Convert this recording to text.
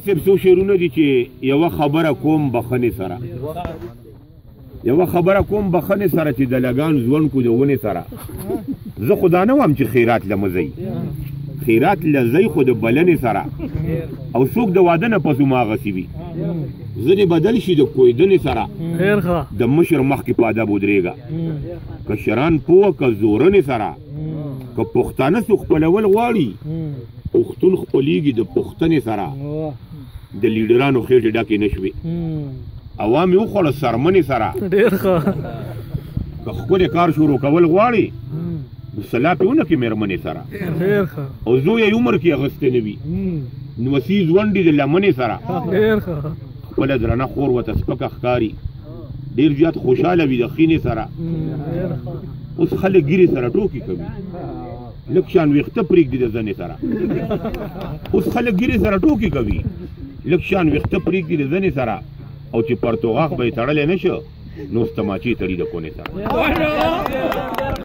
صرف څو شعرونه دي چې یوه خبره کوم بخښنې سره چې د لګان ژوند کو د ونې سره زه خو دا نه وم چې خیرات له مزئ خیرات له ځئ خو د بلنې سره او څوک د واده نه پس هماغسې وي زه دې بدل شي د کویدنې سره د مشر مخکې په ادب ودرېږه که شران پوه که زورنې سره که پښتانه څوک خپلول غواړي پښتون خپلېږي د پښتنې سره د لیډرانو خېټې ډکې نه شوې عوام یې وخوړه سرمنې سره که ښکلی کار شروع کول غواړي نو سلا پې ونه کړي مېرمنې سره او زوی یې عمر کې اخیستی نه وي نو وسي ژوند د لمنې سره خپله درنه خور ورته سپکه ښکاري ډېر زیات خوشحاله وي د خینې سره اوس خلک ګیرې سره ټوکې کوي لږ شان ویښته پرېږدي د زنې سره اوس خلک ګیرې سره ټوکې کوي لږ شان ویښته پرېږدي د زنې سره او چې پرتوغاښ به یې تړلی نه شو نو اوس تماچې تړي د کونې سره